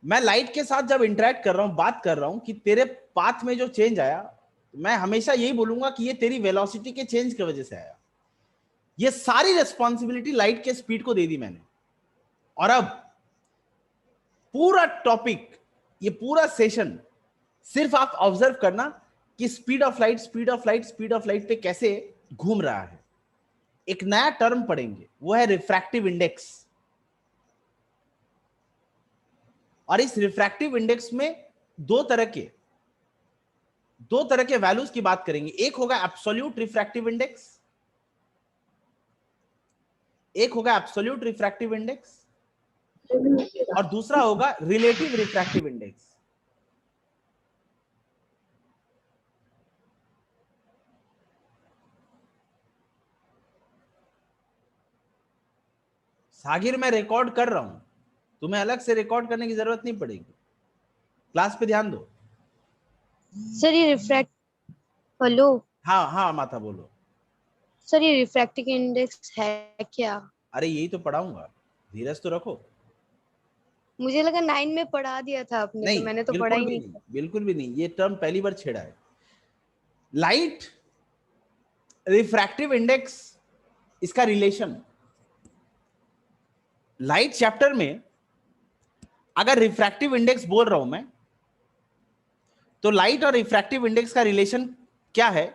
मैं लाइट के साथ जब इंटरेक्ट कर रहा हूं, बात कर रहा हूं कि तेरे पाथ में जो चेंज आया, मैं हमेशा यही बोलूंगा कि ये तेरी वेलोसिटी के चेंज की वजह से आया। ये सारी रिस्पॉन्सिबिलिटी लाइट के स्पीड को दे दी मैंने। और अब पूरा टॉपिक, ये पूरा सेशन सिर्फ आप ऑब्जर्व करना कि speed of light, speed of light, speed of light पे कैसे घूम रहा है। एक नया टर्म पढ़ेंगे, वो है रिफ्रैक्टिव इंडेक्स। और इस रिफ्रैक्टिव इंडेक्स में दो तरह के वैल्यूज की बात करेंगे। एक होगा एब्सोल्यूट रिफ्रैक्टिव इंडेक्स, एक होगा एब्सोल्यूट रिफ्रैक्टिव इंडेक्स, और दूसरा होगा रिलेटिव रिफ्रैक्टिव इंडेक्स। सागिर, मैं रिकॉर्ड कर रहा हूं, तुम्हें अलग से रिकॉर्ड करने की जरूरत नहीं पड़ेगी, क्लास पे ध्यान दो। सर ये रिफ्रैक्ट, हेलो, हाँ हाँ माता बोलो। सर ये रिफ्रैक्टिव इंडेक्स है क्या? अरे यही तो पढ़ाऊंगा, धीरज तो रखो। मुझे लगा 9 में पढ़ा दिया था आपने, तो नहीं, मैंने तो पढ़ा बिल्कुल ही भी नहीं। नहीं, बिल्कुल भी नहीं, ये टर्म पहली बार छेड़ा है। लाइट रिफ्रैक्टिव इंडेक्स, इसका रिलेशन लाइट चैप्टर में, अगर रिफ्रैक्टिव इंडेक्स बोल रहा हूं मैं, तो लाइट और रिफ्रैक्टिव इंडेक्स का रिलेशन क्या है?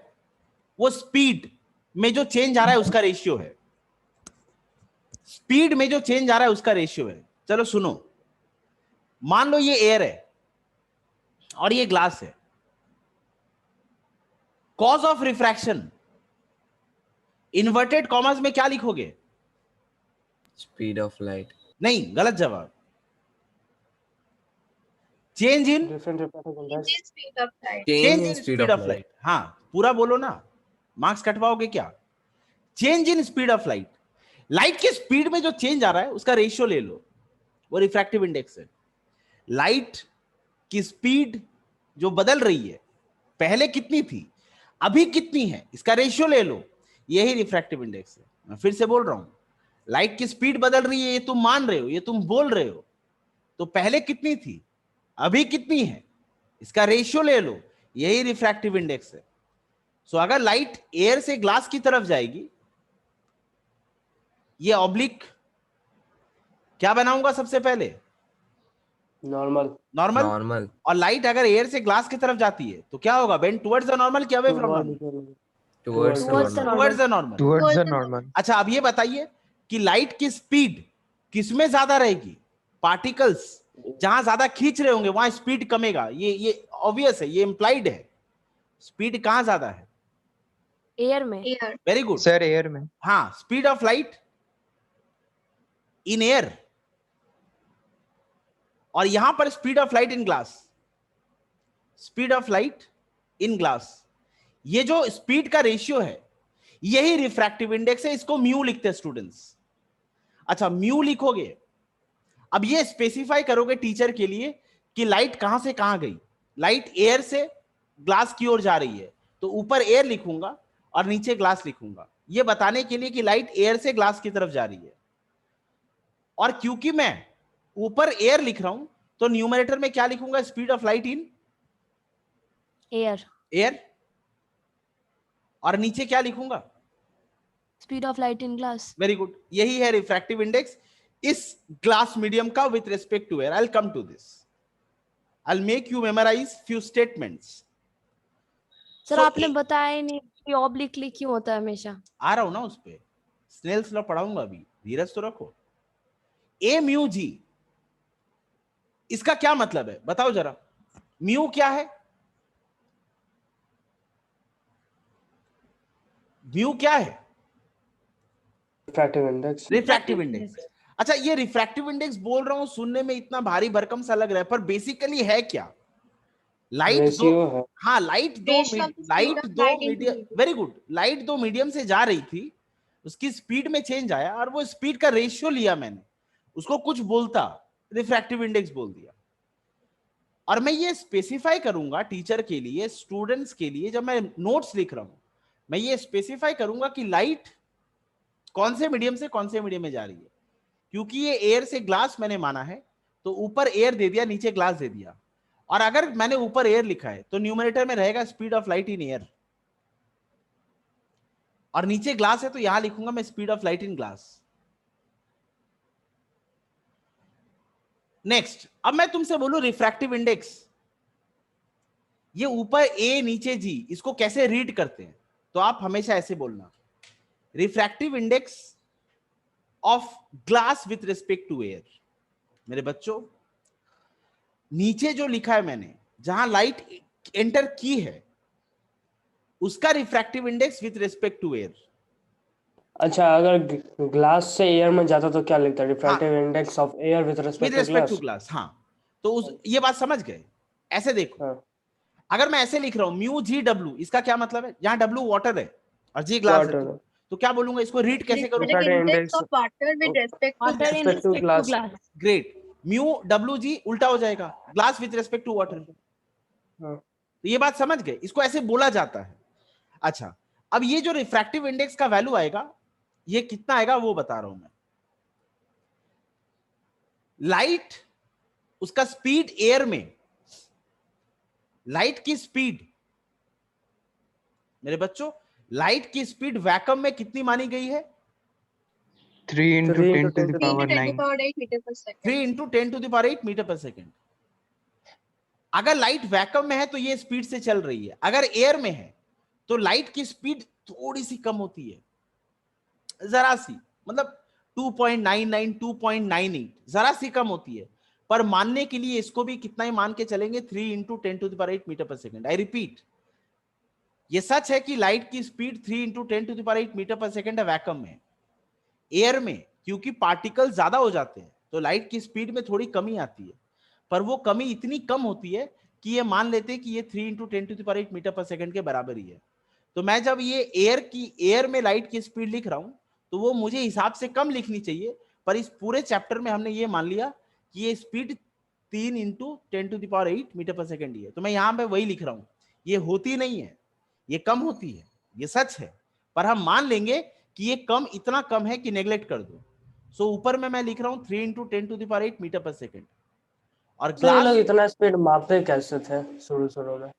वो स्पीड में जो चेंज आ रहा है उसका रेशियो है। स्पीड में जो चेंज आ रहा है उसका रेशियो है। चलो सुनो, मान लो ये एयर है और ये ग्लास है। Cause of refraction, inverted commas में क्या लिखोगे? Speed of light. नहीं, गलत जवाब। Change in speed of light. Change in speed of light. हाँ, पूरा बोलो ना, मार्क्स कटवाओगे क्या? Change in speed of light. Light की स्पीड में जो चेंज आ रहा है उसका रेशियो ले लो, वो रिफ्रैक्टिव इंडेक्स है। लाइट की स्पीड जो बदल रही है, पहले कितनी थी, अभी कितनी है, इसका रेशियो ले लो, यही रिफ्रैक्टिव इंडेक्स है। मैं फिर से बोल रहा हूं, लाइट की स्पीड बदल रही है, ये तुम मान रहे हो, ये तुम बोल रहे हो, तो पहले कितनी थी, अभी कितनी है, इसका रेशियो ले लो, यही रिफ्रैक्टिव इंडेक्स है। सो अगर लाइट एयर से ग्लास की तरफ जाएगी, ये ऑब्लिक क्या बनाऊंगा सबसे पहले? नॉर्मल। नॉर्मल। नॉर्मल। और लाइट अगर एयर से ग्लास की तरफ जाती है तो क्या होगा? बेंड टुवर्ड्स द नॉर्मल, क्या away from normal? Towards Towards the towards the normal. Towards the normal. अच्छा, अब ये बताइए कि लाइट की स्पीड किसमें ज्यादा रहेगी? पार्टिकल्स जहां ज्यादा खींच रहे होंगे वहां स्पीड कमेगा, ये ऑब्वियस है, ये इंप्लाइड है। स्पीड कहां ज्यादा है? एयर में। Air. Very good sir air में। हाँ, speed of light in air, और यहां पर speed of light in glass. Speed of light in glass, ये जो स्पीड का रेशियो है यही रिफ्रैक्टिव इंडेक्स है। इसको म्यू लिखते हैं स्टूडेंट्स। अच्छा, म्यू लिखोगे, अब ये स्पेसिफाई करोगे टीचर के लिए कि लाइट कहां से कहां गई। लाइट एयर से ग्लास की ओर जा रही है, तो ऊपर एयर लिखूंगा और नीचे ग्लास लिखूंगा, ये बताने के लिए कि लाइट एयर से ग्लास की तरफ जा रही है। और क्योंकि मैं ऊपर एयर लिख रहा हूं, तो न्यूमरेटर में क्या लिखूंगा? Speed of light in air. Air. और नीचे क्या लिखूंगा? Speed of light in glass. Very good, यही है रिफ्रैक्टिव इंडेक्स इस ग्लास मीडियम का with respect to air. I will come to this, I will make you memorize few statements. Sir आपने बताया ही नहीं कि ऑब्लिकली क्यों होता है हमेशा। आ रहा हूं ना उस पे, स्नेल्स लॉ पढ़ाऊंगा अभी, धीरज तो रखो। ए म्यू जी, इसका क्या मतलब है बताओ जरा? म्यू क्या है? म्यू क्या है? Refractive index. Refractive index. अच्छा, ये रिफ्रैक्टिव इंडेक्स बोल रहा हूं, सुनने में इतना भारी भरकम सा लग रहा है, पर बेसिकली है क्या? लाइट दो, है। हाँ लाइट दो मीडियम, वेरी गुड, लाइट दो मीडियम से जा रही थी, उसकी स्पीड में चेंज आया और वो स्पीड का रेशियो लिया मैंने, उसको कुछ बोलता, रिफ्रैक्टिव इंडेक्स बोल दिया। और मैं ये स्पेसिफाई करूंगा टीचर के लिए, स्टूडेंट्स के लिए, जब मैं नोट्स लिख रहा हूं, मैं ये स्पेसिफाई करूंगा कि लाइट कौन से मीडियम से कौन से मीडियम में जा रही है। क्योंकि ये एयर से ग्लास मैंने माना है, तो ऊपर एयर दे दिया, नीचे ग्लास दे दिया, और अगर मैंने ऊपर एयर लिखा है तो न्यूमरेटर में रहेगा speed of light in air, और नीचे ग्लास है तो यहां लिखूंगा मैं speed of light in glass. Next, अब मैं तुमसे बोलूं रिफ्रैक्टिव इंडेक्स, ये ऊपर ए नीचे जी, इसको कैसे रीड करते हैं? तो आप हमेशा ऐसे बोलना, refractive index of glass with respect to air. मेरे बच्चों, नीचे जो लिखा है मैंने, जहां लाइट एंटर की है, उसका refractive index with respect to air. अच्छा, अगर ग्लास से एयर में जाता तो क्या लिखता है? Refractive index of air with with respect to respect to glass. Glass, हाँ। तो ये बात समझ गए? ऐसे देखो, हाँ, अगर मैं ऐसे लिख रहा हूं म्यू जी डब्ल्यू, इसका क्या मतलब है? यहाँ डब्ल्यू वाटर है और जी ग्लास है, वाटर तो क्या बोलूंगा? इसको रीड कैसे करूंगा? Refractive index index of water with respect to water in respect to respect to glass. Glass. Great, mu W G उल्टा हो जाएगा, glass with respect to water. हाँ, तो ये बात समझ गए? इसको ऐसे बोला जाता है। अच्छा, अब ये जो रिफ्रैक्टिव इंडेक्स का वैल्यू आएगा, ये कितना आएगा वो बता रहा हूं मैं। लाइट, उसका स्पीड एयर में, लाइट की स्पीड, मेरे बच्चों, लाइट की स्पीड वैक्यूम में कितनी मानी गई है? 3 into 3 10 into to the 3 power into 10 to 9. power 8 meter per second. 3 into 10⁻⁸ metre per second. अगर लाइट वैक्यूम में है तो ये स्पीड से चल रही है, अगर एयर में है तो लाइट की स्पीड थोड़ी सी कम होती है, जरा सी, मतलब 2.99 2.98, जरा सी कम होती है। पर मानने के लिए इसको भी कितना ही मान के चलेंगे, 3 into 10⁸ metre per second. I repeat, ये सच है कि लाइट की speed 3 into 10⁸ metre per second है वैक्यूम में। एयर में क्योंकि पार्टिकल ज्यादा हो जाते हैं तो लाइट की स्पीड में थोड़ी कमी आती है, पर वो कमी इतनी कम होती है कि ये मान लेते हैं कि ये 3 इंटू 10⁸ मीटर पर सेकेंड के बराबर ही है। तो मैं जब ये एयर में लाइट की स्पीड लिख रहा हूं तो वो मुझे हिसाब से कम लिखनी चाहिए, पर इस पूरे चैप्टर में हमने ये मान लिया कि ये speed 3 into 10⁸ metre per second ही है। तो मैं यहां पे वही लिख रहा हूं, ये होती नहीं है, ये कम होती है, ये सच है, पर हम मान लेंगे कि ये कम, इतना कम है कि नेग्लेक्ट कर दो। सो ऊपर में मैं लिख रहा हूं 3 इंटू 10⁸ मीटर पर सेकेंड। और तो ये लोग ग्लास, इतना स्पीड मापते कैसे थे शुरू में?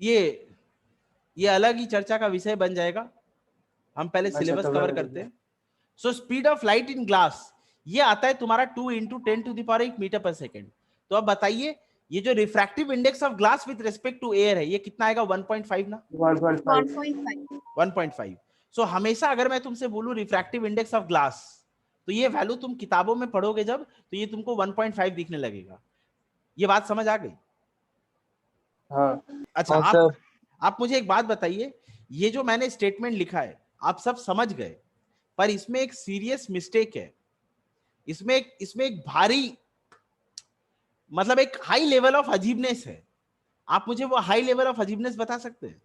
ये अलग ही चर्चा का विषय बन जाएगा, हम पहले अच्छा, सिलेबस तो कवर रहने करते हैं। दीजिए। So speed of light in glass, ये आता है तुम्हारा 2 इंटू 10⁸ मीटर पर सेकेंड। तो अब बताइए, ये जो refractive index of glass with respect to air है, ये कितना आएगा? 1.5 ना, 1.5। 1.5. 1.5। सो हमेशा अगर मैं तुमसे बोलूं रिफ्रैक्टिव इंडेक्स ऑफ ग्लास, तो ये वैल्यू तुम किताबों में पढ़ोगे जब, तो ये तुमको 1.5 दिखने लगेगा। ये बात समझ आ गई? हाँ, अच्छा, हाँ सर। आप मुझे एक बात बताइए, ये जो मैंने स्टेटमेंट लिखा है आप सब समझ गए, पर इसमें एक सीरियस मिस्टेक है। इसमें एक भारी, मतलब एक हाई लेवल ऑफ अजीबनेस है। आप मुझे वो हाई लेवल ऑफ अजीबनेस बता सकते हैं?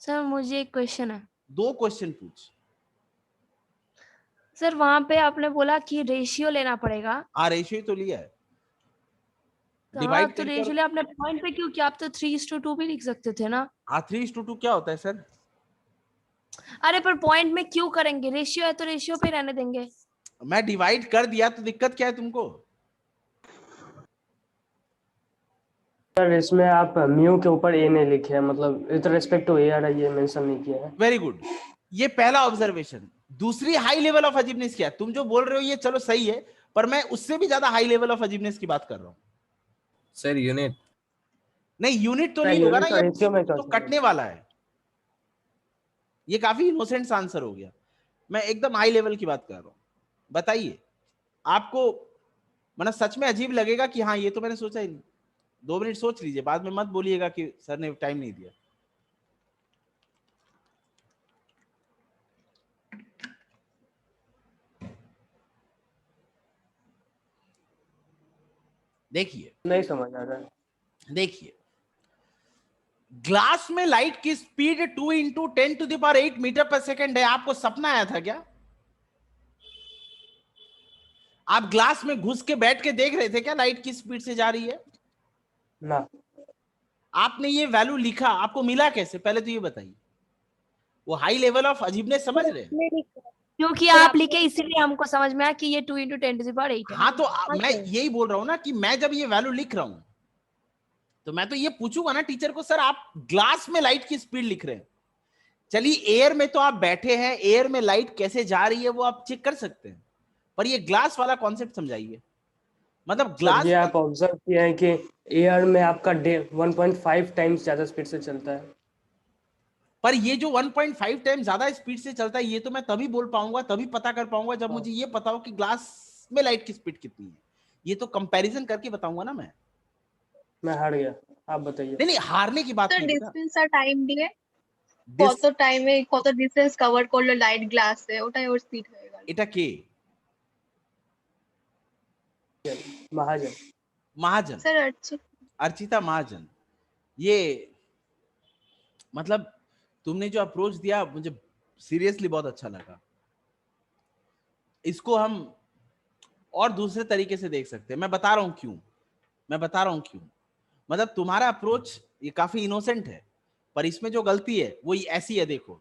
सर मुझे एक क्वेश्चन है। 2 क्वेश्चन पूछ। सर वहां पे आपने बोला कि रेशियो लेना पड़ेगा, रेशियो तो लिया है, तो हाँ डिवाइड तो करके। रेशियो आपने पॉइंट पे क्यों किया? आप तो 3:2 भी लिख सकते थे ना। 3:2 क्या होता है सर? अरे पर पॉइंट में क्यों करेंगे? रेशियो है तो रेशियो पे रहने देंगे। मैं डिवाइड कर दिया तो दिक्कत क्या है तुमको? सर इसमें आप म्यू के ऊपर ए नहीं लिखे हैं, मतलब विद रिस्पेक्ट टू एयर है, ये मेंशन नहीं किया है। वेरी गुड, ये पहला ऑब्जर्वेशन। दूसरी हाई लेवल ऑफ अजीबनेस क्या है? तुम जो बोल रहे हो ये चलो सही है, पर मैं उससे भी ज्यादा हाई लेवल ऑफ अजीबनेस की बात कर रहा हूं। Sir unit. नहीं, यूनिट तो नहीं, नहीं होगा ना, unit और ये ratio में क्या तो चल कटने वाला है। ये काफी इनोसेंट आंसर हो गया, मैं एकदम हाई लेवल की बात कर रहा हूं। बताइए, आपको मतलब सच में अजीब लगेगा कि हाँ ये तो मैंने सोचा ही नहीं। 2 मिनट सोच लीजिए, बाद में मत बोलिएगा कि सर ने टाइम नहीं दिया। देखिए नहीं समझ आ रहा है। देखिए, ग्लास में लाइट की speed 2 into 10⁸ metre per second है। आपको सपना आया था क्या? आप ग्लास में घुस के बैठ के देख रहे थे क्या लाइट की स्पीड से जा रही है? ना, आपने ये वैल्यू लिखा, आपको मिला कैसे? पहले तो ये बताइए। वो हाई लेवल ऑफ अजीबनेस समझ रहे हैं? उसमें लिखा क्योंकि सर, आप आपने- लिखे इसीलिए हमको समझ में आया कि ये 2 × 10⁸ है। हाँ तो मैं सर। यही बोल रहा हूँ ना कि मैं जब ये वैल्यू लिख रहा हूं तो मैं तो ये पूछूंगा ना टीचर को, सर आप ग्लास में लाइट की स्पीड लिख रहे हैं, चलिए एयर में तो आप बैठे हैं, एयर में लाइट कैसे जा रही है वो आप चेक कर सकते हैं, पर ये ग्लास वाला कॉन्सेप्ट समझाइए। मतलब सर ग्लास ये आप ऑब्जर्व किए हैं कि एयर में आपका 1.5 टाइम्स ज्यादा स्पीड से चलता है। पर ये जो 1.5 टाइम ज्यादा स्पीड से चलता है ये तो मैं तभी बोल पाऊंगा, तभी पता कर पाऊंगा जब मुझे ये पता हो कि ग्लास में लाइट की स्पीड कितनी है। ये तो कंपैरिजन करके बताऊंगा ना मैं हार गया, आप बताइए। नहीं हारने की बात স্যার नहीं बेटा। ডিসটেন্স আর টাইম দিয়ে This কত টাইমে কত ডিসটেন্স কভার করলো লাইট গ্লাসে, ওটাই ওর স্পিড হয়ে গেল। এটা কে? महाजन। महाजन, স্যার अर्चित। अर्चिता महाजन। ये मतलब तुमने जो अप्रोच दिया मुझे सीरियसली बहुत अच्छा लगा। इसको हम और दूसरे तरीके से देख सकते हैं, मैं बता रहा हूं क्यों, मैं बता रहा हूं क्यों। मतलब तुम्हारा अप्रोच ये काफी इनोसेंट है, पर इसमें जो गलती है वो ऐसी है, देखो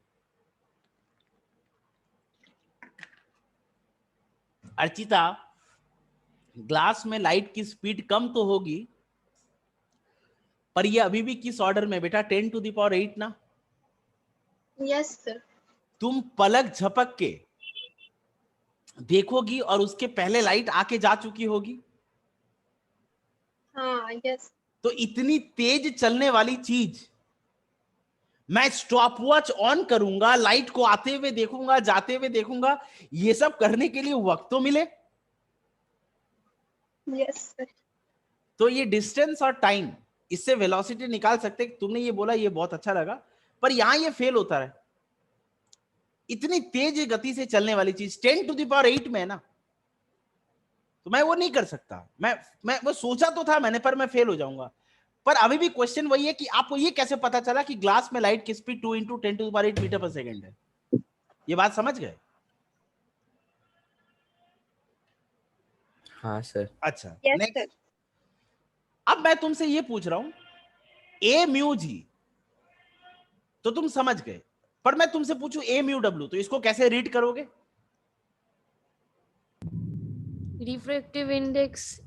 अर्चिता, ग्लास में लाइट की स्पीड कम तो होगी, पर ये अभी भी किस ऑर्डर में बेटा? 10⁸ ना। Yes sir. तुम पलक झपक के देखोगी और उसके पहले लाइट आके जा चुकी होगी। हाँ यस। तो इतनी तेज चलने वाली चीज मैं स्टॉप वॉच ऑन करूंगा, लाइट को आते हुए देखूंगा, जाते हुए देखूंगा, ये सब करने के लिए वक्त तो मिले। Yes sir. तो ये डिस्टेंस और टाइम, इससे वेलोसिटी निकाल सकते। तुमने ये बोला ये बहुत अच्छा लगा, पर यहां ये फेल होता है। इतनी तेज गति से चलने वाली चीज 10⁸ में है ना, तो मैं वो नहीं कर सकता। मैं वो सोचा तो था मैंने, पर मैं फेल हो जाऊंगा। पर अभी भी क्वेश्चन वही है कि आपको ये कैसे पता चला कि ग्लास में लाइट की स्पीड 2 × 10⁸ मीटर पर सेकेंड है? ये बात समझ गए? हाँ सर। अच्छा यस नेक्स्ट। सर। अब मैं तुमसे ये पूछ रहा हूं ए म्यू जी तो तुम समझ गए, पर मैं तुमसे पूछूं ए म्यू डब्ल्यू तो इसको कैसे रीड करोगे? Refractive index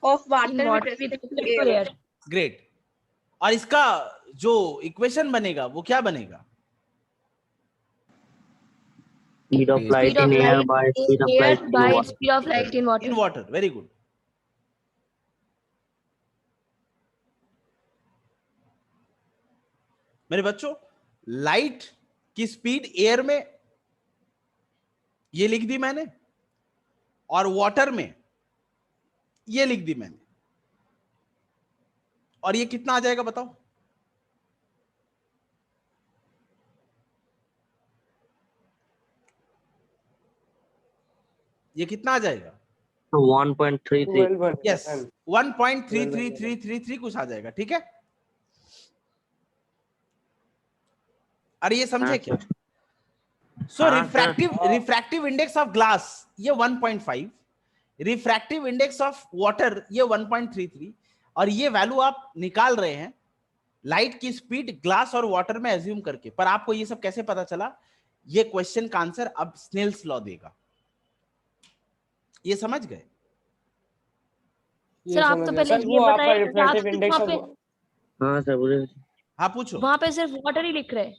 of in water water with with respect to respect to air. Air. Great. और इसका जो इक्वेशन बनेगा वो क्या बनेगा? Speed of light Speed of in air light by speed of in air light in by water. speed of light in in water. Water. Very good. मेरे बच्चों, light की स्पीड एयर में ये लिख दी मैंने, और वाटर में ये लिख दी मैंने, और ये कितना आ जाएगा बताओ? ये कितना आ जाएगा? 1.33. 12 यस, 1. 1.33333 कुछ आ जाएगा। ठीक है, अरे ये समझे हाँ, क्या? सो हाँ, रिफ्रैक्टिव इंडेक्स ऑफ ग्लास ये 1.5, रिफ्रैक्टिव इंडेक्स ऑफ वाटर ये 1.33, और ये वैल्यू आप निकाल रहे हैं लाइट की स्पीड ग्लास और वाटर में एज्यूम करके। पर आपको ये सब कैसे पता चला? ये क्वेश्चन का आंसर अब स्नेल्स लॉ देगा। ये समझ गए? सर आप तो पहले सर ये वो आपका बताइए, रिफ्रैक्टिव इंडेक्स वहाँ पे हाँ सर बोले। हाँ पूछो। वहाँ पे सिर्फ वाटर ही लिख रहे हैं।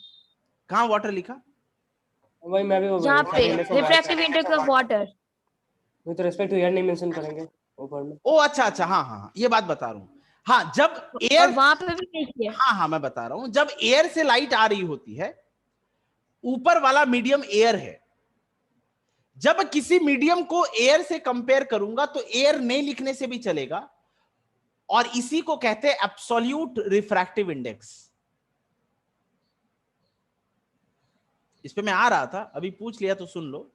कहाँ वाटर लिखा? वही मैं भी यहाँ पे refractive index of water with respect to air नहीं मेंशन करेंगे ऊपर में। ओ अच्छा अच्छा, हाँ हाँ, ये बात बता रहा हूं। हाँ जब और एयर, वहाँ पे भी नहीं किया। हाँ हाँ मैं बता रहा हूं, जब एयर से लाइट आ रही होती है, ऊपर वाला मीडियम एयर है, जब किसी मीडियम को एयर से कंपेयर करूंगा तो एयर नहीं लिखने से भी चलेगा, और इसी को कहते हैं एब्सोल्यूट रिफ्रैक्टिव इंडेक्स। इस पे मैं आ रहा था, अभी पूछ लिया तो सुन लो।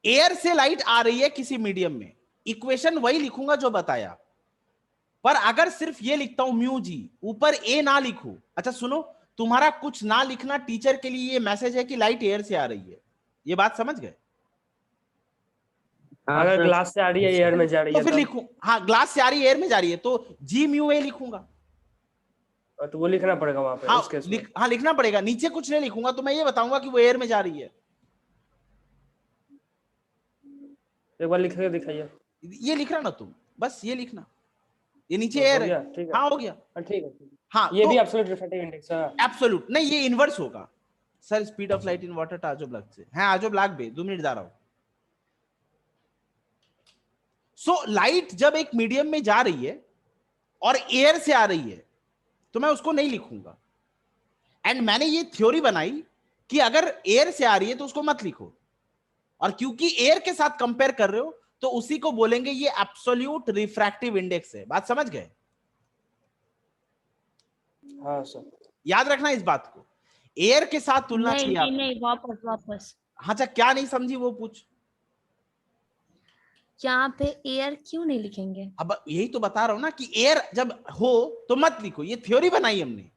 एयर से लाइट आ रही है किसी मीडियम में, इक्वेशन वही लिखूंगा जो बताया, पर अगर सिर्फ ये लिखता हूं म्यू जी, ऊपर ए ना लिखूं। अच्छा सुनो, तुम्हारा कुछ ना लिखना टीचर के लिए ये मैसेज है कि लाइट एयर से आ रही है। ये बात समझ गए? हाँ अगर सर। ग्लास से आ रही है एयर में जा रही तो है फिर तब लिखूं, हाँ ग्लास से आ रही है एयर में जा रही है तो जी म्यू ए लिखूंगा। तो वो लिखना पड़ेगा वहां पे हाँ उस केस में। हाँ लिखना पड़ेगा, नीचे कुछ नहीं लिखूंगा, तो मैं ये बताऊंगा कि वो एयर में जा रही है। एक बार लिख के दिखाइए। ये लिख रहा ना तुम, बस ये लिखना, ये नीचे हो एयर गया, है। ठीक है। हाँ हो गया। ठीक है। हाँ ये तो भी एब्सोल्यूट रिफ्रैक्टिव इंडेक्स है। एब्सोल्यूट नहीं, ये इनवर्स होगा sir. Speed of light in water टा आजब लाग से, हाँ आजब लाग बे 2 मिनट जा रहा हूं। सो लाइट जब एक मीडियम में जा रही है और एयर से आ रही है तो मैं उसको नहीं लिखूंगा। एंड मैंने ये थ्योरी बनाई कि अगर एयर से आ रही है तो उसको मत लिखो, और क्योंकि एयर के साथ कंपेयर कर रहे हो तो उसी को बोलेंगे ये एब्सोल्यूट रिफ्रैक्टिव इंडेक्स है। बात समझ गए? हाँ सर। याद रखना इस बात को, एयर के साथ तुलना नहीं चाहिए नहीं आपको। नहीं, वापस वापस। हाँ अच्छा, क्या नहीं समझी वो पूछ। यहाँ पे एयर क्यों नहीं लिखेंगे? अब यही तो बता रहा हूं ना कि एयर जब हो तो मत लिखो, ये थ्योरी बनाई हमने।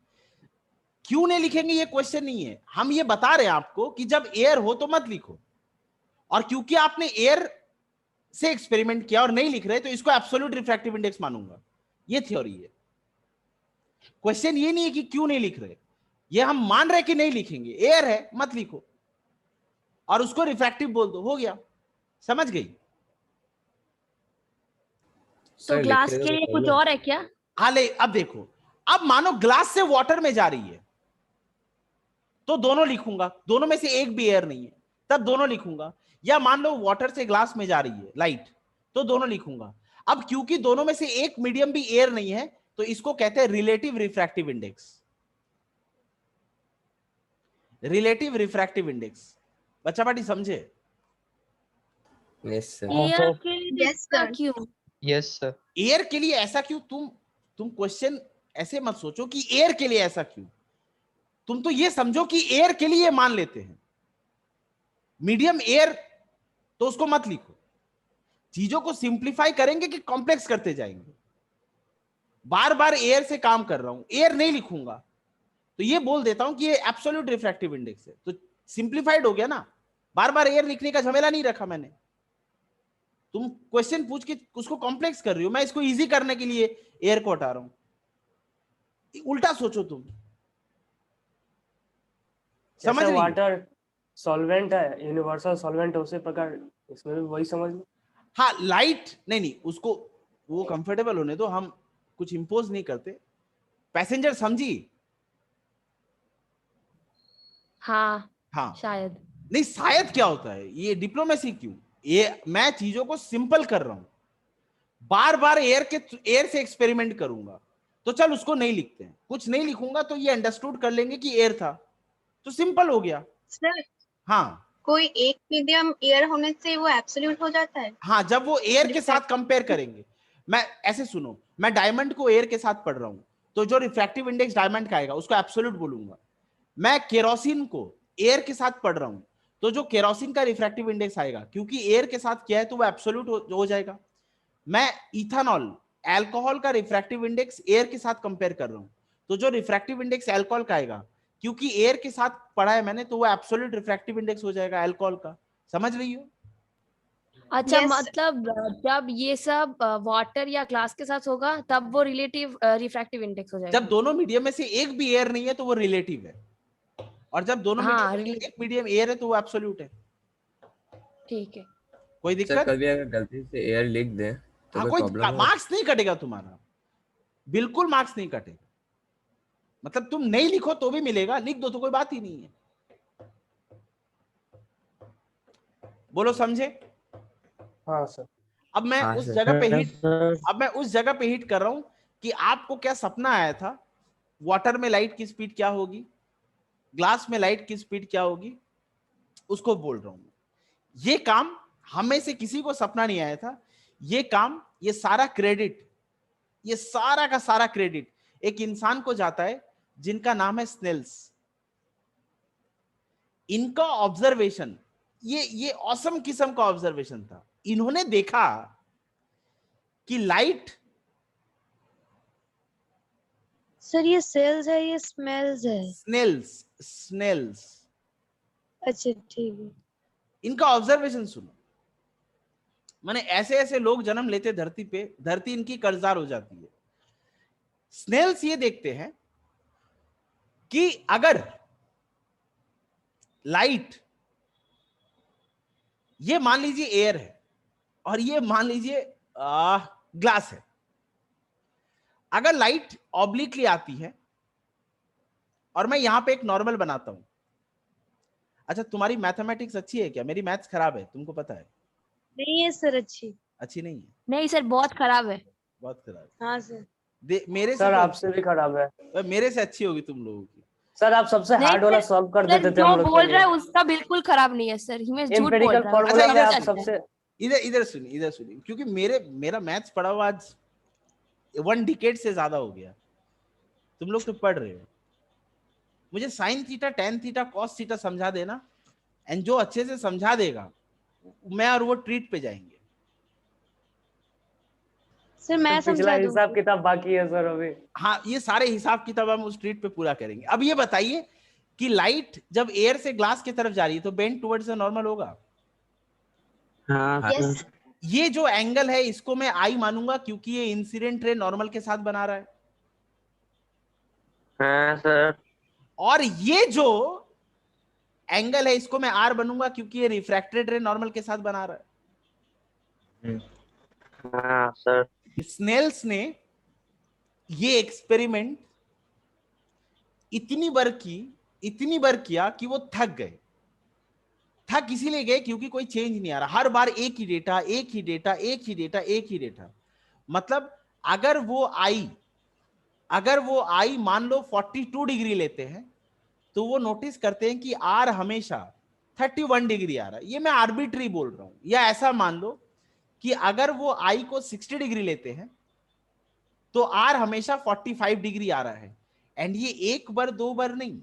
क्यों नहीं लिखेंगे ये क्वेश्चन नहीं है, हम ये बता रहे हैं आपको कि जब एयर हो तो मत लिखो, और क्योंकि आपने एयर से एक्सपेरिमेंट किया और नहीं लिख रहे तो इसको एब्सोल्यूट रिफ्रैक्टिव इंडेक्स मानूंगा। ये थ्योरी है। क्वेश्चन ये नहीं है कि क्यों नहीं लिख रहे, ये हम मान रहे कि नहीं लिखेंगे, एयर है मत लिखो और उसको रिफ्रैक्टिव बोल दो, हो गया। समझ गई? तो सर ग्लास लिख के रहे लिए तो कुछ बोलो। और है क्या? हाँ ले, अब देखो, अब मानो ग्लास से वाटर में जा रही है तो दोनों लिखूंगा, दोनों में से एक भी एयर नहीं है तब दोनों लिखूंगा। या मान लो वाटर से ग्लास में जा रही है लाइट, तो दोनों लिखूंगा। अब क्योंकि दोनों में से एक मीडियम भी एयर नहीं है तो इसको कहते हैं relative refractive index. Relative refractive index. बच्चा पार्टी समझे? Yes sir. एयर के लिए Yes, ऐसा sir. क्यों? Yes sir. एयर के लिए ऐसा क्यों? तुम क्वेश्चन ऐसे मत सोचो कि एयर के लिए ऐसा क्यों, तुम तो ये समझो कि एयर के लिए मान लेते हैं, मीडियम एयर तो उसको मत लिखो। चीजों को सिंप्लीफाई करेंगे कि कॉम्प्लेक्स करते जाएंगे। बार बार एयर से काम कर रहा हूं, एयर नहीं लिखूंगा तो ये बोल देता हूं कि ये एब्सोल्यूट रिफ्रैक्टिव इंडेक्स है, तो सिंप्लीफाइड हो गया ना। बार बार एयर लिखने का झमेला नहीं रखा मैंने। तुम क्वेश्चन पूछ के उसको कॉम्प्लेक्स कर रही हो, मैं इसको इजी करने के लिए एयर को हटा रहा हूं। उल्टा सोचो तुम। समझ रही हो? वाटर सॉल्वेंट है, यूनिवर्सल सॉल्वेंट है, उसी प्रकार इसमें भी वही समझ लो। हाँ लाइट नहीं नहीं, उसको वो कंफर्टेबल होने दो, हम कुछ इंपोज नहीं करते। पैसेंजर समझी? हाँ हाँ शायद। नहीं, शायद क्या होता है, ये डिप्लोमेसी क्यों? ये मैं चीजों को सिंपल कर रहा हूं। बार बार एयर से एक्सपेरिमेंट करूंगा तो चल उसको नहीं लिखते हैं, कुछ नहीं लिखूंगा तो ये अंडरस्टूड कर लेंगे कि एयर था, तो सिंपल हो गया। सर, हाँ कोई एक मीडियम एयर होने से वो एब्सोल्यूट हो जाता है? हाँ, जब वो एयर के साथ कंपेयर करेंगे। मैं ऐसे सुनो, मैं डायमंड को एयर के साथ पढ़ रहा हूं तो जो रिफ्रैक्टिव इंडेक्स डायमंड का आएगा उसको एब्सोल्यूट बोलूंगा। मैं केरोसिन को एयर के साथ पढ़ रहा हूं तो जो केरोसिन का रिफ्रैक्टिव इंडेक्स आएगा, क्योंकि एयर के साथ किया है तो वो एब्सोल्यूट हो जाएगा। मैं इथेनॉल अल्कोहल का रिफ्रैक्टिव इंडेक्स एयर के साथ कंपेयर कर रहा हूं तो जो रिफ्रैक्टिव इंडेक्स अल्कोहल का आएगा, क्योंकि एयर के साथ पढ़ा है मैंने, तो वो एब्सोल्यूट रिफ्रैक्टिव इंडेक्स हो जाएगा अल्कोहल का। समझ रही हो? अच्छा Yes. मतलब जब ये सब वाटर या ग्लास के साथ होगा तब वो रिलेटिव रिफ्रैक्टिव इंडेक्स हो जाएगा। जब दोनों मीडियम में से एक भी एयर नहीं है तो वो रिलेटिव है, और जब दोनों हाँ, मीडियम में से एक मीडियम एयर है तो वो एब्सोल्यूट है। ठीक है। कोई सर दिक्कत? कभी अगर गलती से एयर लिख दें तो हाँ, कोई कोई प्रॉब्लम है? मार्क्स नहीं कटेगा तुम्हारा, बिल्कुल मार्क्स नहीं कटेगा। मतलब तुम नहीं लिखो तो भी मिलेगा, लिख दो तो कोई बात ही नहीं है। बोलो समझे? हाँ सर। अब मैं हाँ उस सर। जगह पे Yes, हिट sir. अब मैं उस जगह पे हिट कर रहा हूं कि आपको क्या सपना आया था, वाटर में लाइट की स्पीड क्या होगी, ग्लास में लाइट की स्पीड क्या होगी, उसको बोल रहा हूं। ये काम हमें से किसी को सपना नहीं आया था। ये काम, ये सारा क्रेडिट, ये सारा का सारा क्रेडिट एक इंसान को जाता है जिनका नाम है स्नेल्स। इनका ऑब्जर्वेशन, ये ऑसम किस्म का ऑब्जर्वेशन था। इन्होंने देखा कि लाइट, सर ये सेल्स है, ये स्मेल्स है। स्नेल्स, अच्छा ठीक है। इनका ऑब्जर्वेशन सुनो। माने ऐसे ऐसे लोग जन्म लेते धरती पे, धरती इनकी कर्जदार हो जाती है। स्नेल्स ये देखते हैं कि अगर लाइट, ये मान लीजिए एयर है और ये मान लीजिए ग्लास है, अगर लाइट ऑब्लिकली आती है और मैं यहां पे एक नॉर्मल बनाता हूं। अच्छा, तुम्हारी मैथमेटिक्स अच्छी है क्या? मेरी मैथ्स खराब है, तुमको पता है। नहीं है सर अच्छी। अच्छी नहीं है? नहीं सर, बहुत खराब है। बहुत खराब है। हाँ सर। मेरे से सर तो आपसे भी खराब है। मेरे से अच्छी होगी तुम लोगों की। सर आप सबसे नहीं हार्ड वाला सर, सॉल्व कर सर देते थे जो हम लोग बोल के रहा है लिए। उसका बिल्कुल खराब नहीं है सर, हिमेश झूठ बोल एम्पिरिकल रहा है। फॉर्मूला में इधर आप सुनिए। सबसे इधर सुनिए, क्योंकि मेरा मैथ्स पढ़ा हुआ आज 1 डिकेड से ज्यादा हो गया। तुम लोग तो पढ़ रहे हो। मुझे sine theta, tan theta, cos theta समझा देना, एंड जो अच्छे से समझा देगा मैं और वो ट्रीट पे जाएंगे। सर मैं पिछला समझा हिसाब दूंगी। किताब बाकी है सर अभी। हाँ, ये सारे हिसाब किताब हम उस ट्रीट पे पूरा करेंगे। अब ये बताइए कि लाइट जब एयर से ग्लास की तरफ जा रही है तो बेंड टुवर्ड्स द नॉर्मल होगा। हाँ यस। सर। ये जो एंगल है इसको मैं आई मानूंगा क्योंकि ये इंसिडेंट रे नॉर्मल के साथ बना रहा है। हाँ सर। और ये जो एंगल है इसको मैं आर बनूंगा क्योंकि ये रिफ्रैक्टेड रे नॉर्मल के साथ बना रहा है। हाँ सर। स्नेल्स ने ये एक्सपेरिमेंट इतनी बार किया कि वो थक गए। थक इसीलिए गए क्योंकि कोई चेंज नहीं आ रहा, हर बार एक ही डेटा, एक ही डेटा, एक ही डेटा, एक ही डेटा। मतलब अगर वो आई मान लो 42 डिग्री लेते हैं तो वो नोटिस करते हैं कि आर हमेशा 31 डिग्री आ रहा है। ये मैं आर्बिट्री बोल रहा हूं। या ऐसा मान लो कि अगर वो आई को 60 डिग्री लेते हैं तो आर हमेशा 45 डिग्री आ रहा है। एंड ये एक बार दो बार नहीं,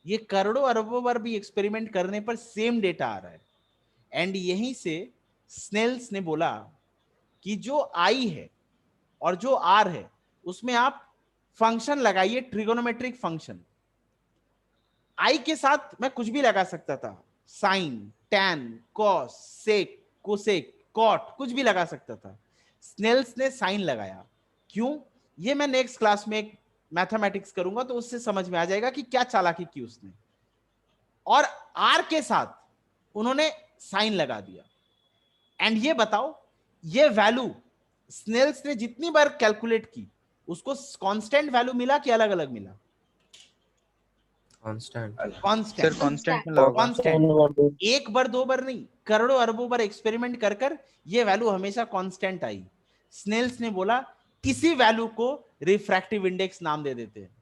ये करोड़ों अरबों बार भी एक्सपेरिमेंट करने पर सेम डेटा आ रहा है। एंड यहीं से स्नेल्स ने बोला कि जो आई है और जो आर है उसमें आप फंक्शन लगाइए, ट्रिगोनोमेट्रिक फंक्शन। आई के साथ मैं कुछ भी लगा सकता था, साइन, टैन, कॉस, सेक, कोसेक, कॉट, कुछ भी लगा सकता था। स्नेल्स ने साइन लगाया। क्यों? ये मैं नेक्स्ट क्लास में एक मैथमेटिक्स करूंगा तो उससे समझ में आ जाएगा कि क्या चालाकी की उसने। और आर के साथ उन्होंने साइन लगा दिया। एंड ये बताओ, ये वैल्यू स्नेल्स ने जितनी बार कैलकुलेट की उसको कांस्टेंट वैल्यू मिला कि अलग अलग मिला? कांस्टेंट। कांस्टेंट। सर कांस्टेंट में लगा। कांस्टेंट। एक बार दो बार नहीं, करोड़ों अरबों बार एक्सपेरिमेंट कर कर ये वैल्यू हमेशा कांस्टेंट आई। स्नेल्स ने बोला किसी वैल्यू को रिफ्रैक्टिव इंडेक्स नाम दे देते हैं।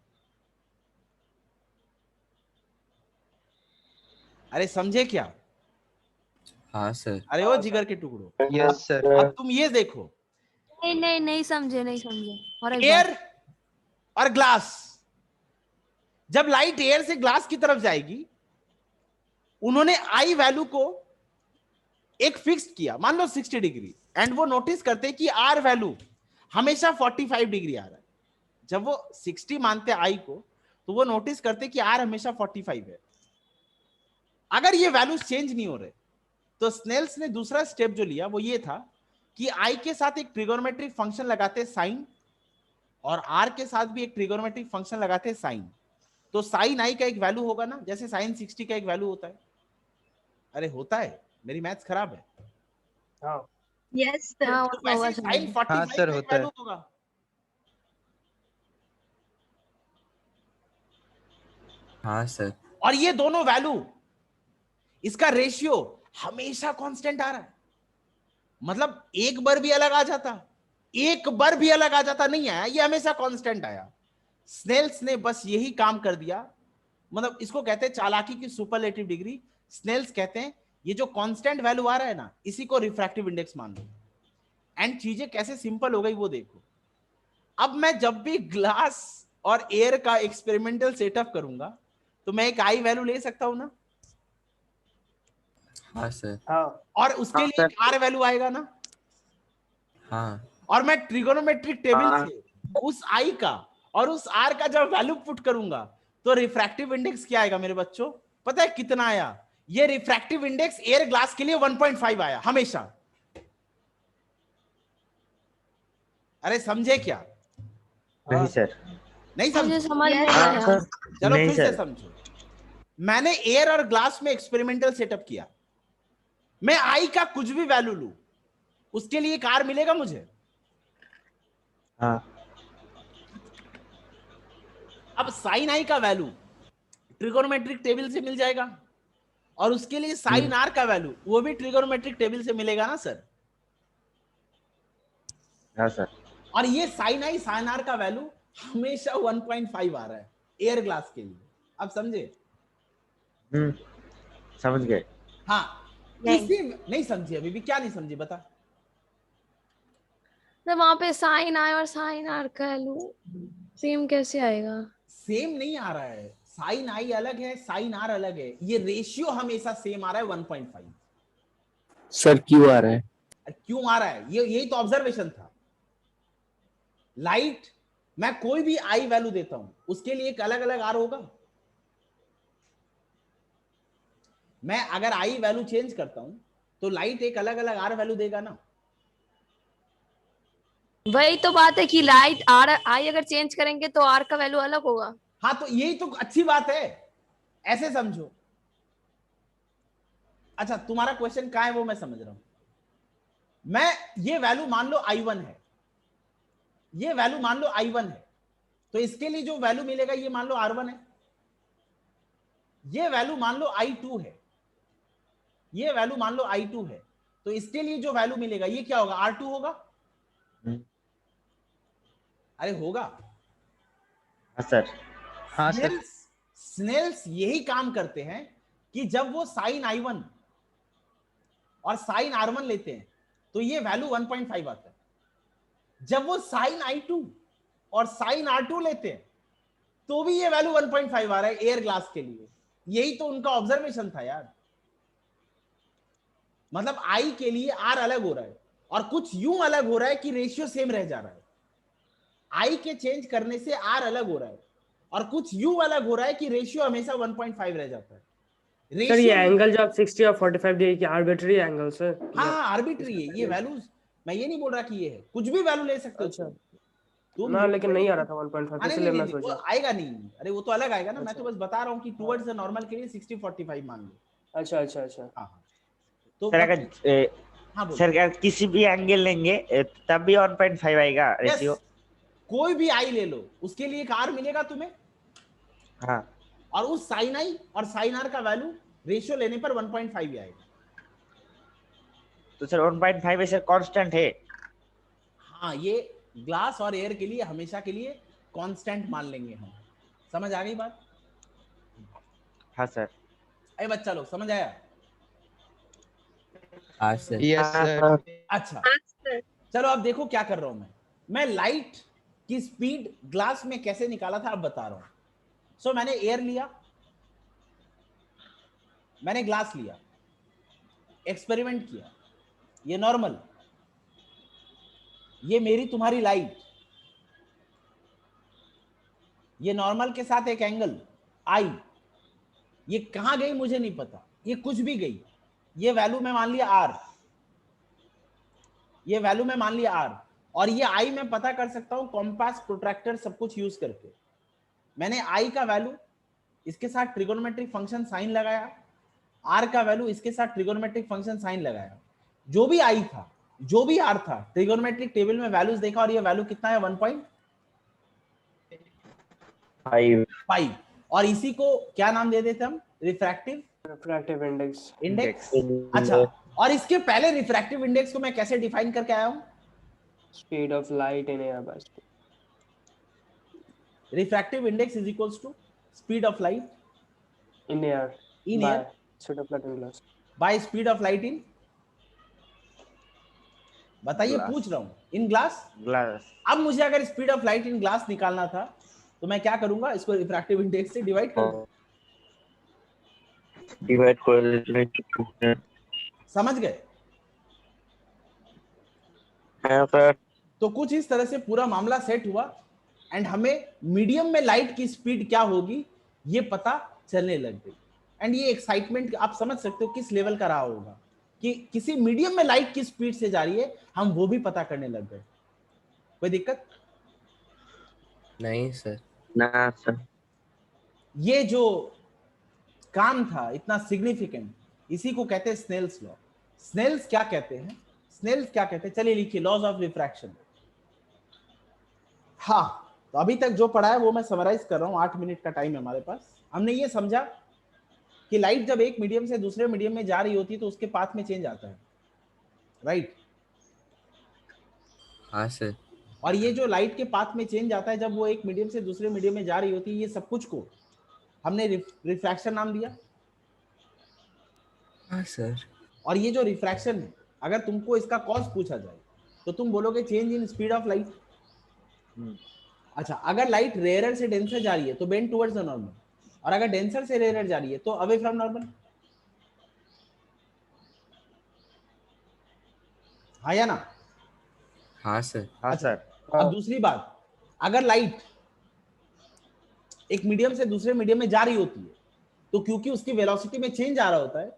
अरे समझे क्या? हाँ सर। अरे ओ जिगर के टुकड़ो, यस सर। अब तुम ये देखो, नहीं समझे और एक बार। एयर और ग्लास, जब लाइट एयर से ग्लास की तरफ जाएगी उन्होंने आई वैल्यू को एक फिक्स किया, मान लो 60 डिग्री, एंड वो नोटिस करते कि आर वैल्यू हमेशा 45 डिग्री आ रहा है। जब वो 60 मानते आई को तो वो नोटिस करते कि आर हमेशा 45 है। अगर ये वैल्यूज चेंज नहीं हो रहे तो स्नेल्स ने दूसरा स्टेप जो लिया वो ये था कि आई के साथ एक ट्रिगोनोमेट्रिक फंक्शन लगाते साइन, और आर के साथ भी एक ट्रिगोनोमेट्रिक फंक्शन लगाते साइन। तो साइन आई का एक वैल्यू होगा ना, जैसे साइन 60 का एक वैल्यू होता है। अरे होता है, मेरी मैथ्स खराब है। हाँ यस सर। हाँ तो होता होगा वैसे साइन समझे। 45 हाँ, सर, का एक होता है। वैल्यू होगा। हाँ सर। और ये दोनों वैल्यू, इसका रेशियो हमेशा कांस्टेंट आ रहा है। मतलब एक बार भी अलग आ जाता नहीं आया, ये हमेशा कांस्टेंट आया। स्नेल्स ने बस यही काम कर दिया। मतलब इसको कहते हैं चालाकी की सुपरलेटिव डिग्री। स्नेल्स कहते हैं ये जो कांस्टेंट वैल्यू आ रहा है ना, इसी को रिफ्रैक्टिव इंडेक्स मान लो। एंड चीजें कैसे सिंपल हो गई वो देखो। अब मैं जब भी ग्लास और एयर का एक्सपेरिमेंटल सेटअप करूंगा तो मैं एक आई वैल्यू ले सकता हूं ना, हाँ सर। हाँ और उसके हाँ, लिए एक आर वैल्यू आएगा ना। हाँ। और मैं ट्रिगोनोमेट्रिक टेबल हाँ। से उस आई का और उस आर का जब वैल्यू पुट करूंगा तो रिफ्रैक्टिव इंडेक्स क्या आएगा मेरे बच्चों? पता है कितना आया? ये रिफ्रैक्टिव इंडेक्स एयर ग्लास के लिए 1.5 आया हमेशा। अरे समझे क्या? नहीं सर। नहीं मुझे समझो? समझ में Yes, नहीं हाँ आया। सर चलो नहीं फिर से सर समझो। मैंने एयर और ग्लास में एक्सपेरिमेंटल सेटअप किया, मैं आई का कुछ भी वैल्यू लू, उसके लिए एक आर मिलेगा मुझे। हाँ अब साइन आई का वैल्यू ट्रिगोनोमेट्रिक टेबल से मिल जाएगा, और उसके लिए साइन आर का वैल्यू वो भी ट्रिगोनोमेट्रिक टेबल से मिलेगा ना सर। हाँ सर और ये साइन आई साइन आर का वैल्यू हमेशा 1.5 आ रहा है एयर ग्लास के लिए। अब समझे? समझ गए। हाँ नहीं। इसी नहीं समझे अभी भी? क्या नहीं समझे बता? तो वहां पे साइन आर और साइन आर का लू सेम कैसे आएगा? सेम नहीं आ रहा है, साइन आई अलग है, साइन आर अलग है, ये रेशियो हमेशा सेम आ रहा है 1.5। सर क्यों आ रहा है? क्यों आ रहा है? ये यही तो ऑब्जर्वेशन था। लाइट मैं कोई भी आई वैल्यू देता हूं, उसके लिए एक अलग अलग आर होगा। मैं अगर आई वैल्यू चेंज करता हूं तो लाइट एक अलग अलग आर वैल्यू देगा ना। वही तो बात है कि लाइट आर आई अगर चेंज करेंगे तो आर का वैल्यू अलग होगा। हाँ तो यही तो अच्छी बात है, ऐसे समझो। अच्छा तुम्हारा क्वेश्चन कहां है वो मैं समझ रहा हूं। मैं ये वैल्यू मान लो I1 है, ये वैल्यू मान लो I1 है, तो इसके लिए जो वैल्यू मिलेगा ये मान लो R1 है। ये वैल्यू मान लो I2 है, ये वैल्यू मान लो I2 है, तो इसके लिए जो वैल्यू मिलेगा ये क्या होगा? R2 होगा। अरे होगा। हाँ सर हाँ सर। स्नेल्स यही काम करते हैं कि जब वो साइन I1 और साइन R1 लेते हैं तो ये वैल्यू 1.5 आता है। जब वो साइन I2 और साइन R2 लेते हैं तो भी ये वैल्यू 1.5 आ रहा है एयर ग्लास के लिए। यही तो उनका ऑब्जर्वेशन था यार। मतलब आई के लिए आर अलग हो रहा है और कुछ यूं अलग हो रहा है कि रेशियो सेम रह जा रहा है। आई के चेंज करने से आर अलग हो रहा है और कुछ यूं अलग हो रहा है कि रेशियो हमेशा 1.5 रह जाता है। सर ये रेशियो एंगल जो आप 60 और 45 डिग्री की आर्बिट्री एंगल सर? हाँ हाँ आर्बिट्री है ये वैल्यूज। मैं ये नहीं बोल रहा कि ये है, कुछ भी वैल्यू ले सकते हो अच्छा। तुम ना लेकिन नहीं आ रहा था हाँ, 1.5 नहीं, इसलिए नहीं, मैं नहीं, वो सोचा। आएगा नहीं। अरे वो तो अलग आएगा ना। मैं तो अच्छा। बस बता रहा हूँ कि टुवर्ड्स द नॉर्मल के लिए 60-45 मान लो। अच्छा अच्छा अच्छा। हाँ हाँ तो सर अगर हाँ बोलो। सर अगर किसी भी एंगल लेंगे तब भी 1.5 आएगा रेशियो? यस कोई भी आई ले लो उसके लिए एक आर मिलेगा तुम्हें, हाँ और उस साइन आई और साइन आर का वैल्यू रेशियो लेने पर 1.5 ही आएगा। तो सर 1.5 ऐसे कांस्टेंट है? हाँ ये ग्लास और एयर के लिए हमेशा के लिए कांस्टेंट मान लेंगे हम। समझ आ गई बात? हाँ सर। अरे बच्चा लोग समझ आया? हाँ सर। Yes sir. अच्छा चलो अब देखो क्या कर रहा हूं मैं लाइट की स्पीड ग्लास में कैसे निकाला था अब बता रहा हूं। सो मैंने एयर लिया, मैंने ग्लास लिया, एक्सपेरिमेंट किया, ये नॉर्मल, ये मेरी तुम्हारी लाइट, ये नॉर्मल के साथ एक एंगल आई, ये कहां गई मुझे नहीं पता, ये कुछ भी गई, ये वैल्यू में मान लिया आर, ये वैल्यू में मान लिया आर, और ये आई मैं पता कर सकता हूं कॉम्पास प्रोट्रैक्टर सब कुछ यूज करके। मैंने आई का वैल्यू इसके साथ ट्रिगोनोमेट्रिक फंक्शन साइन लगाया, आर का वैल्यू इसके साथ ट्रिगोनोमेट्रिक फंक्शन साइन लगाया, जो भी आई था जो भी आर था ट्रिगोनोमेट्रिक टेबल में वैल्यूज देखा और ये वैल्यू कितना है 1.5, और इसी को क्या नाम दे देते हम? Refractive index. अच्छा और इसके पहले रिफ्रैक्टिव इंडेक्स को मैं कैसे डिफाइन करके आया हूं? Speed of light in air बस। Refractive index is equals to speed of light in air speed of light in glass by speed of light in, बताइए पूछ रहा हूं, इन ग्लास। अब मुझे अगर speed of light in glass निकालना था तो मैं क्या करूंगा? इसको रिफ्रैक्टिव इंडेक्स से डिवाइड कर समझ गए? हाँ सर। तो कुछ इस तरह से पूरा मामला सेट हुआ एंड हमें मीडियम में लाइट की स्पीड क्या होगी ये पता चलने लग गई। एंड ये एक्साइटमेंट आप समझ सकते हो किस लेवल का रहा होगा कि किसी मीडियम में लाइट की स्पीड से जा रही है, हम वो भी पता करने लग गए। कोई दिक्कत? नहीं सर। ना सर। ये जो काम था इतना सिग्निफिकेंट, इसी को कहते हैं स्नेल्स लॉ। स्नेल्स क्या कहते हैं? स्नेल्स क्या कहते हैं? चलिए लिखिए, लॉज ऑफ रिफ्रैक्शन। हाँ, तो अभी तक जो पढ़ा है वो मैं समराइज कर रहा हूँ, 8 मिनट का टाइम है हमारे पास। हमने ये समझा कि लाइट जब एक मीडियम से दूसरे मीडियम में जा रही होती है तो उसके पाथ में चेंज आता है, राइट? हाँ सर। और ये जो लाइट के पाथ में चेंज आता है जब वो एक मीडियम से दूसरे मीडियम में जा रही होती है, ये सब कुछ को हमने रिफ्रैक्शन नाम दिया। हाँ सर। और ये जो रिफ्रैक्शन है, अगर तुमको इसका कॉज पूछा जाए तो तुम बोलोगे change in speed of light. अच्छा, अगर लाइट रेयरर से डेंसर जा रही है तो बेंड टुवर्ड्स द नॉर्मल, और अगर डेंसर से रेयरर जा रही है तो अवे फ्रॉम नॉर्मल। हाँ या ना? हाँ सर। हाँ सर। अब दूसरी बात, अगर लाइट एक मीडियम से दूसरे मीडियम में जा रही होती है तो क्योंकि उसकी वेलोसिटी में चेंज आ रहा होता है,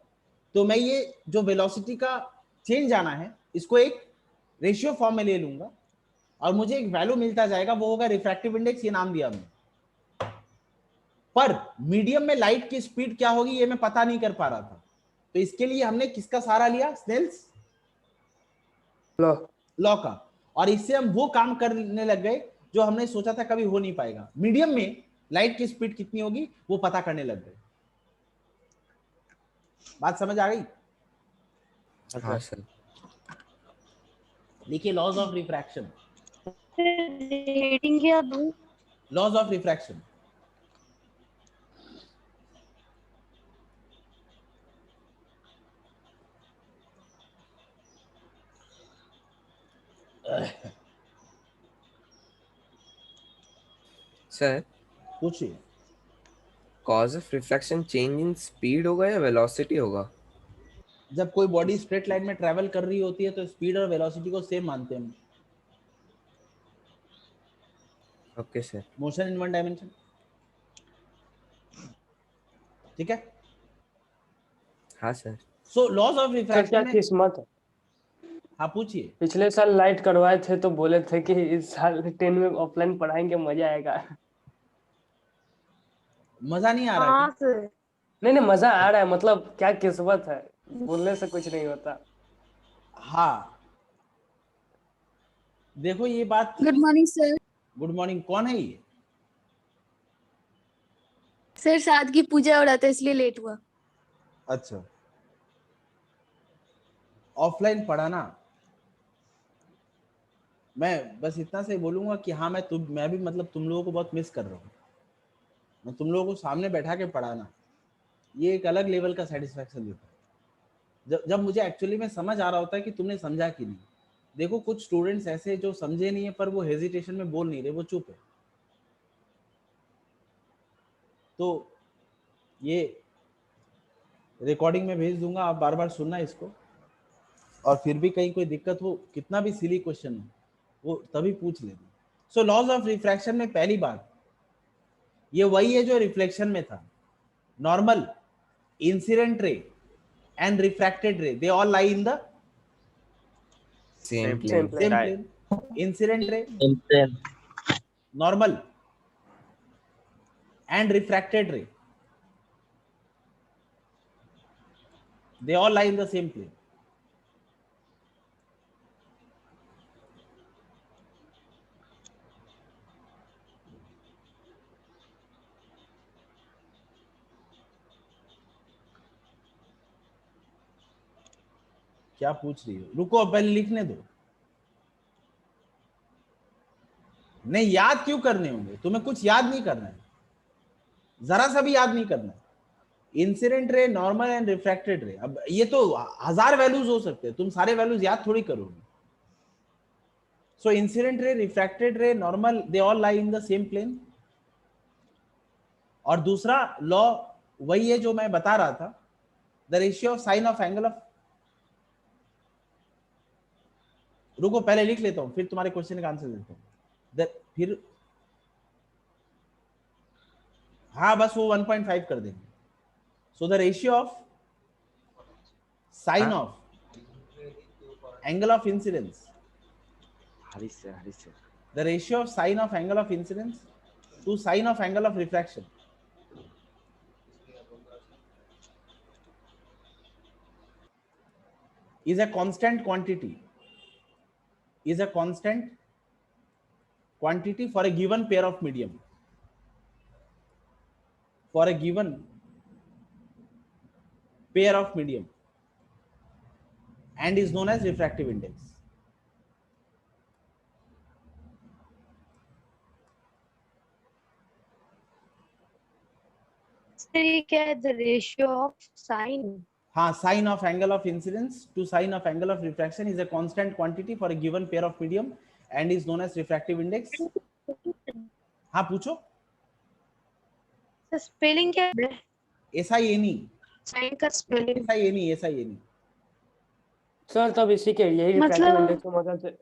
तो मैं ये जो वेलोसिटी का चेंज आना है इसको एक रेशियो फॉर्म में ले लूंगा और मुझे एक वैल्यू मिलता जाएगा, वो होगा रिफ्रैक्टिव इंडेक्स। ये नाम दिया हमने। पर मीडियम में लाइट की स्पीड क्या होगी ये मैं पता नहीं कर पा रहा था, तो इसके लिए हमने किसका सहारा लिया? स्नेल्स लॉ का। और इससे हम वो काम करने लग गए जो हमने सोचा था कभी हो नहीं पाएगा। मीडियम में लाइट की स्पीड कितनी होगी वो पता करने लग गए। बात समझ आ गई? हाँ सर। देखिए, लॉज ऑफ रिफ्रैक्शन। रेटिंग क्या दूं? लॉज ऑफ रिफ्रैक्शन, सर, पूछिए। Cause of refraction change in speed होगा या वेलोसिटी होगा? जब कोई बॉडी स्ट्रेट लाइन में ट्रैवल कर रही होती है तो स्पीड और वेलोसिटी को सेम मानते हैं हम। Okay sir. Motion in one dimension, ठीक है? हाँ sir. So laws of sir क्या रिफ्रैक्शन में, किस्मत है, हाँ पूछिए। पिछले साल लाइट करवाए थे तो बोले थे कि इस साल 10 में ऑफलाइन पढ़ाएंगे, मजा आएगा। मजा नहीं आ रहा है हाँ क्या? सर। नहीं मजा आ रहा है, मतलब क्या किस्मत है, बोलने से कुछ नहीं होता। हाँ, देखो ये बात। Good morning sir. Good morning. कौन है ये? सर साथ की पूजा हो रहा था इसलिए लेट हुआ। अच्छा, ऑफलाइन पढ़ाना। मैं बस इतना से बोलूंगा कि हाँ, मैं भी मतलब तुम लोगों को बहुत मिस कर रहा हूँ। मैं तुम लोगों को सामने बैठा के पढ़ाना, ये एक अलग लेवल का सेटिस्फैक्शन देता है। जब मुझे एक्चुअली में समझ आ रहा होता है कि तुमने समझा कि नहीं। देखो, कुछ स्टूडेंट्स ऐसे जो समझे नहीं है पर वो हेजिटेशन में बोल नहीं रहे, वो चुप है। तो ये रिकॉर्डिंग में भेज दूंगा, आप बार बार सुनना इसको, और फिर भी कहीं कोई दिक्कत हो, कितना भी सिली क्वेश्चन हो वो तभी पूछ लेना। सो लॉज ऑफ रिफ्रैक्शन में पहली बात ये वही है जो रिफ्लेक्शन में था। Normal, incident ray and refracted ray, they all lie in the same Same plane. plane. Same plane. Incident ray, normal and refracted ray, they all lie in the same plane. क्या पूछ रही हो? रुको, पहले लिखने दो। नहीं, याद क्यों करने होंगे? तुम्हें कुछ याद नहीं करना है, जरा सा भी याद नहीं करना है। Incident ray, normal and refracted रे, अब ये तो 1000 वैल्यूज हो सकते हैं, तुम सारे वैल्यूज याद थोड़ी करोगे। So incident ray, refracted ray, normal, they all lie in the same plane. और दूसरा लॉ वही है जो मैं बता रहा था, the ratio of sine of angle of, रुको पहले लिख लेता हूं फिर तुम्हारे क्वेश्चन का आंसर देता हूं। फिर हाँ, बस वो 1.5 कर देंगे। So the ratio of sine of angle of incidence, Harish sir the ratio of sine of angle of incidence to sine of angle of refraction. Is a constant quantity. Is a constant quantity for a given pair of medium. For a given pair of medium, and is known as refractive index. Sir ये क्या है? The ratio of sine. हाँ, sine of angle of incidence to sine of angle of refraction is a constant quantity for a given pair of medium and is known as refractive index. हाँ पूछो. Sir spelling क्या है? SINE. Sign का spelling. SINE. Sir तब इसी के यही refractive मतलब- इंडेक्स की मदद से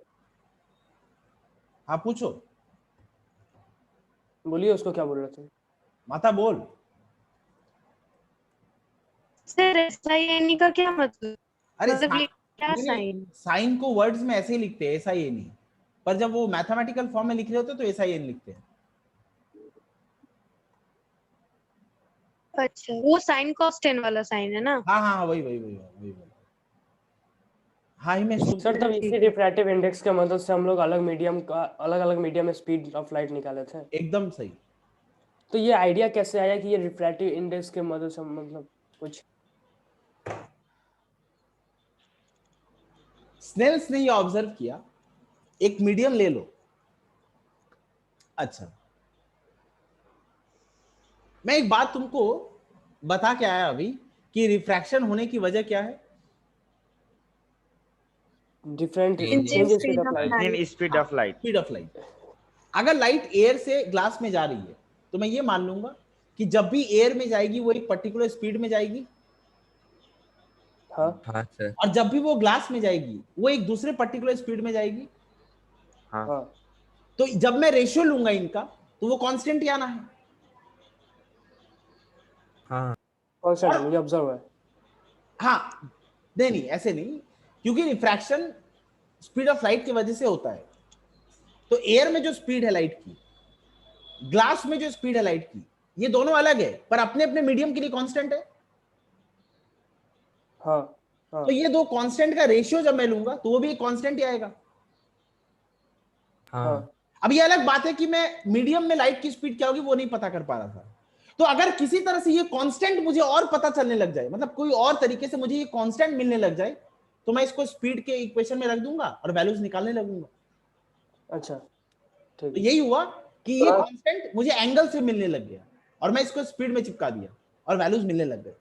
हाँ पूछो. बोलिए उसको क्या बोल रहे थे. माता बोल. सर SIN का क्या मतलब? अरे मतलब ये क्या साइन? साइन को वर्ड्स में ऐसे ही लिखते हैं SINE, पर जब वो मैथमेटिकल फॉर्म में लिख रहे होते तो SIN लिखते हैं. अच्छा, वो साइन कॉस्टेन वाला साइन है ना? हाँ वही. हाँ ही में सर तब इसी रिफ्रैक्टिव इंडेक्स के मदद से हम लोग अलग अलग मीडियम में स्पीड ऑफ लाइट निकाले थे. एकदम सही. तो ये आइडिया कैसे आया कि ये रिफ्रैक्टिव इंडेक्स के मदद से मतलब कुछ स्नेल्स ने ये ऑब्जर्व किया, एक मीडियम ले लो. अच्छा, मैं एक बात तुमको बता के आया अभी कि रिफ्रैक्शन होने की वजह क्या है. Different Change changes in speed speed of of light. light. In speed of light. Speed of light. अगर लाइट एयर से ग्लास में जा रही है तो मैं ये मान लूंगा कि जब भी एयर में जाएगी वो एक पर्टिकुलर स्पीड में जाएगी, हाँ हाँ सर। और जब भी वो ग्लास में जाएगी वो एक दूसरे पर्टिकुलर स्पीड में जाएगी. हाँ हाँ तो जब मैं रेशियो लूंगा इनका तो वो कांस्टेंट ही आना है. हाँ कांस्टेंट मुझे ऑब्जर्व है. हाँ नहीं ऐसे नहीं, क्योंकि रिफ्रैक्शन स्पीड ऑफ लाइट की वजह से होता है. तो एयर में जो स्पीड है लाइट की, ग्लास में जो स्पीड है लाइट की, ये दोनों अलग है पर अपने अपने मीडियम के लिए कांस्टेंट है. हाँ हाँ तो ये दो कांस्टेंट का रेशियो जब मैं लूंगा तो वो भी एक कांस्टेंट ही आएगा. हाँ हाँ अब ये अलग बात है कि मैं मीडियम में लाइट की स्पीड क्या होगी वो नहीं पता कर पा रहा था. तो अगर किसी तरह से ये कांस्टेंट मुझे और पता चलने लग जाए, मतलब कोई और तरीके से मुझे ये कांस्टेंट मिलने लग जाए, तो मैं इसको स्पीड के इक्वेशन में रख दूंगा और वैल्यूज निकालने लगूंगा. अच्छा तो ठीक है. यही हुआ कि ये कांस्टेंट मुझे एंगल से मिलने लग गया और मैं इसको स्पीड में चिपका दिया और वैल्यूज मिलने लग गए.